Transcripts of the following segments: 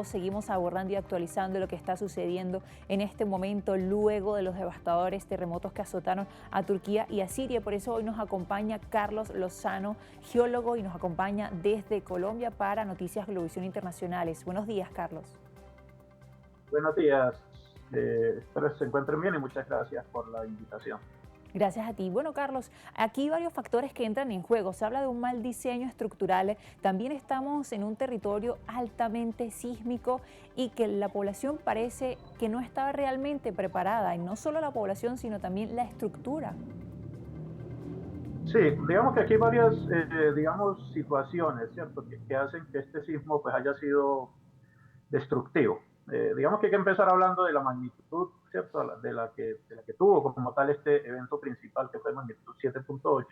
seguimos abordando y actualizando lo que está sucediendo en este momento luego de los devastadores terremotos que azotaron a Turquía y a Siria. Por eso hoy nos acompaña Carlos Lozano, geólogo, y nos acompaña desde Colombia para Noticias Globovisión Internacionales. Buenos días, Carlos. Buenos días, espero que se encuentren bien y muchas gracias por la invitación. Gracias a ti. Bueno, Carlos, aquí hay varios factores que entran en juego. Se habla de un mal diseño estructural. También estamos en un territorio altamente sísmico y que la población parece que no estaba realmente preparada. Y no solo la población, sino también la estructura. Sí, digamos que aquí hay varias, situaciones, ¿cierto? Que hacen que este sismo pues haya sido destructivo. Digamos que hay que empezar hablando de la magnitud, ¿cierto? De la que tuvo como tal este evento principal, que fue magnitud 7.8.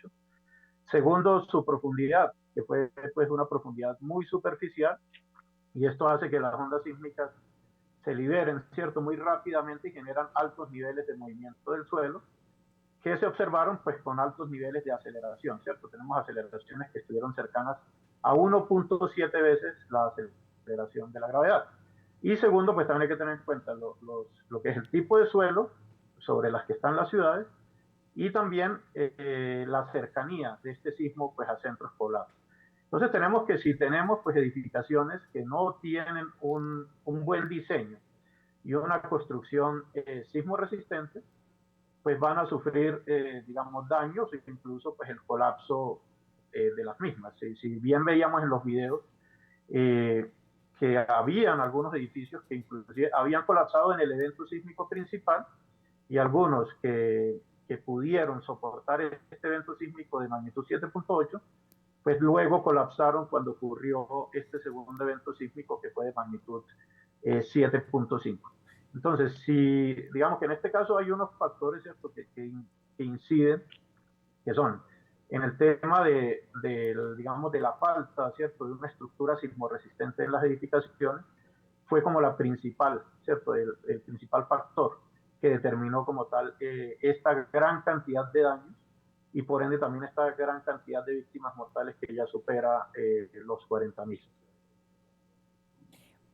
Segundo, su profundidad, que fue pues una profundidad muy superficial, y esto hace que las ondas sísmicas se liberen, ¿cierto? Muy rápidamente y generan altos niveles de movimiento del suelo, que se observaron pues con altos niveles de aceleración, ¿cierto? Tenemos aceleraciones que estuvieron cercanas a 1.7 veces la aceleración de la gravedad. Y segundo, pues también hay que tener en cuenta lo que es el tipo de suelo sobre las que están las ciudades y también la cercanía de este sismo pues a centros poblados. Entonces tenemos que si tenemos pues edificaciones que no tienen un buen diseño y una construcción sismo resistente, pues van a sufrir, digamos, daños e incluso pues el colapso de las mismas. Si bien veíamos en los videos eh, que habían algunos edificios que inclusive habían colapsado en el evento sísmico principal y algunos que pudieron soportar este evento sísmico de magnitud 7.8, pues luego colapsaron cuando ocurrió este segundo evento sísmico que fue de magnitud 7.5. Entonces, si digamos que en este caso hay unos factores, ¿cierto? Que inciden, que son en el tema digamos, de la falta, ¿cierto? De una estructura sismoresistente en las edificaciones, fue como la principal, ¿cierto? El principal factor que determinó como tal esta gran cantidad de daños y por ende también esta gran cantidad de víctimas mortales que ya supera los 40.000.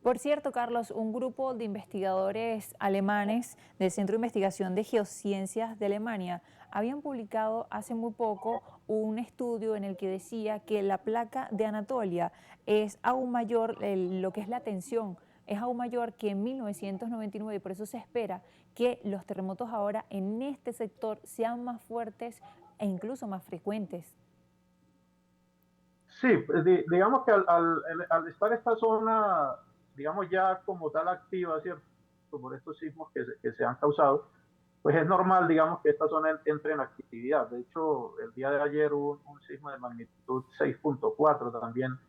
Por cierto, Carlos, un grupo de investigadores alemanes del Centro de Investigación de Geociencias de Alemania habían publicado hace muy poco un estudio en el que decía que la placa de Anatolia es aún mayor, lo que es la tensión, es aún mayor que en 1999 y por eso se espera que los terremotos ahora en este sector sean más fuertes e incluso más frecuentes. Sí, digamos que al estar esta zona, digamos ya como tal activa, ¿cierto? Por estos sismos que se han causado, pues es normal, digamos, que esta zona entre en actividad. De hecho, el día de ayer hubo un sismo de magnitud 6.4 también,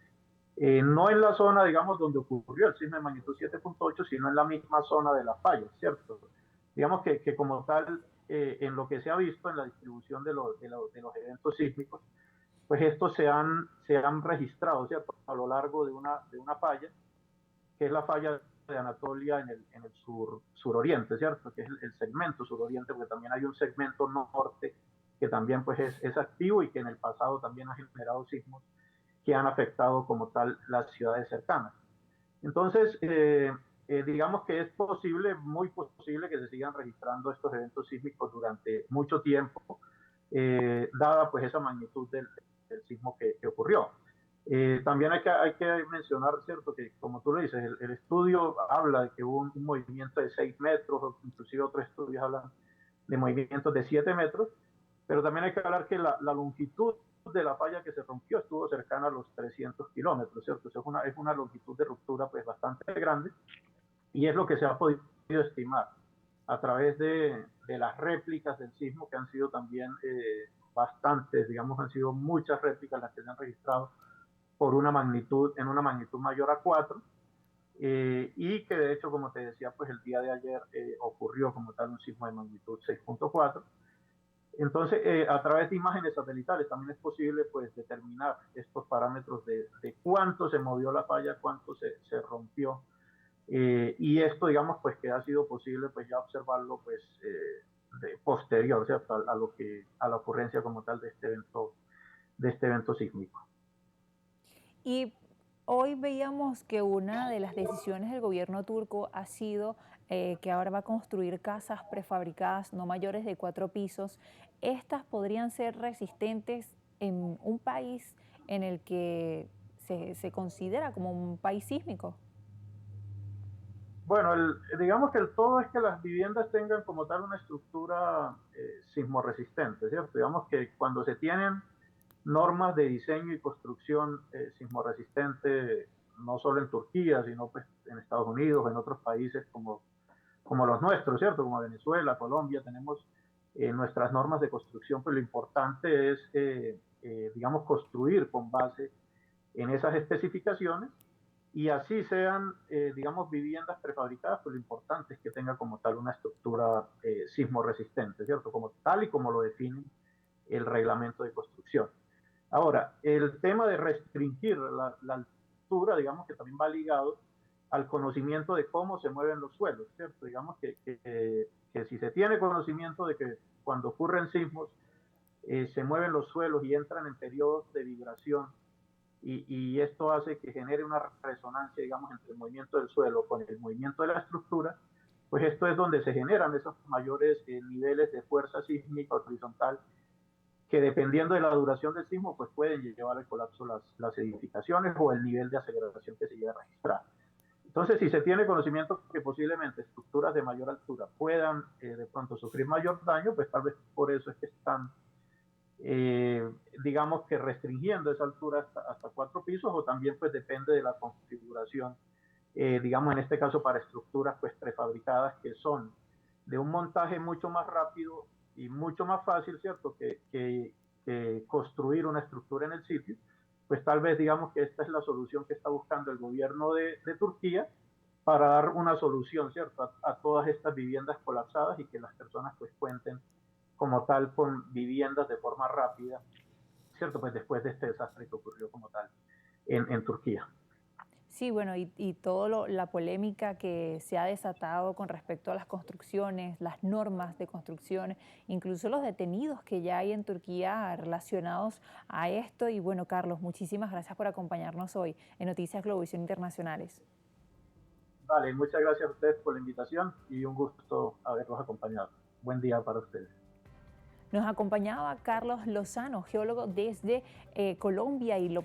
no en la zona, digamos, donde ocurrió el sismo de magnitud 7.8, sino en la misma zona de la falla, ¿cierto? Digamos que como tal, en lo que se ha visto en la distribución de los eventos sísmicos, pues estos se han registrado, ¿cierto? A lo largo de una falla, que es la falla de Anatolia en el suroriente, ¿cierto? Que es el segmento suroriente, porque también hay un segmento norte que también pues es activo y que en el pasado también ha generado sismos que han afectado como tal las ciudades cercanas. Entonces, digamos que es posible, muy posible que se sigan registrando estos eventos sísmicos durante mucho tiempo, dada pues esa magnitud del sismo que ocurrió. También hay que mencionar, ¿cierto?, que como tú lo dices, el estudio habla de que hubo un movimiento de 6 metros, o inclusive otros estudios hablan de movimientos de 7 metros, pero también hay que hablar que la longitud de la falla que se rompió estuvo cercana a los 300 kilómetros, ¿cierto? Eso es una longitud de ruptura pues bastante grande y es lo que se ha podido estimar a través de las réplicas del sismo, que han sido también bastantes, digamos, han sido muchas réplicas las que se han registrado en una magnitud mayor a 4, y que de hecho, como te decía, pues el día de ayer ocurrió como tal un sismo de magnitud 6.4. Entonces, a través de imágenes satelitales también es posible pues determinar estos parámetros de cuánto se movió la falla, cuánto se rompió, y esto, digamos, pues que ha sido posible pues ya observarlo pues posterior, ¿cierto? A la ocurrencia como tal de este evento sísmico. Y Hoy veíamos que una de las decisiones del gobierno turco ha sido que ahora va a construir casas prefabricadas no mayores de 4 pisos. Estas podrían ser resistentes en un país en el que se considera como un país sísmico. Bueno, digamos que el todo es que las viviendas tengan como tal una estructura sismorresistente, ¿cierto? Digamos que cuando se tienen normas de diseño y construcción sismorresistente, no solo en Turquía, sino pues en Estados Unidos, en otros países como los nuestros, ¿cierto? Como Venezuela, Colombia, tenemos nuestras normas de construcción, pues lo importante es, digamos, construir con base en esas especificaciones y así sean, digamos, viviendas prefabricadas, pues lo importante es que tenga como tal una estructura sismo resistente, ¿cierto? Como tal y como lo define el reglamento de construcción. Ahora, el tema de restringir la altura, digamos que también va ligado al conocimiento de cómo se mueven los suelos, ¿cierto? Digamos que si se tiene conocimiento de que cuando ocurren sismos se mueven los suelos y entran en periodos de vibración y esto hace que genere una resonancia, digamos, entre el movimiento del suelo con el movimiento de la estructura, pues esto es donde se generan esos mayores niveles de fuerza sísmica horizontal que dependiendo de la duración del sismo, pues pueden llevar al colapso las edificaciones o el nivel de aceleración que se llega a registrar. Entonces, si se tiene conocimiento que posiblemente estructuras de mayor altura puedan de pronto sufrir mayor daño, pues tal vez por eso es que están digamos que restringiendo esa altura hasta 4 pisos o también pues depende de la configuración, digamos en este caso para estructuras pues prefabricadas que son de un montaje mucho más rápido y mucho más fácil, ¿cierto? Que construir una estructura en el sitio, pues tal vez digamos que esta es la solución que está buscando el gobierno de Turquía para dar una solución, ¿cierto? A todas estas viviendas colapsadas y que las personas pues cuenten como tal con viviendas de forma rápida, ¿cierto? Pues después de este desastre que ocurrió como tal en Turquía. Sí, bueno, y todo la polémica que se ha desatado con respecto a las construcciones, las normas de construcción, incluso los detenidos que ya hay en Turquía relacionados a esto. Y bueno, Carlos, muchísimas gracias por acompañarnos hoy en Noticias Globovisión Internacionales. Vale, muchas gracias a ustedes por la invitación y un gusto haberlos acompañado. Buen día para ustedes. Nos acompañaba Carlos Lozano, geólogo desde Colombia, y lo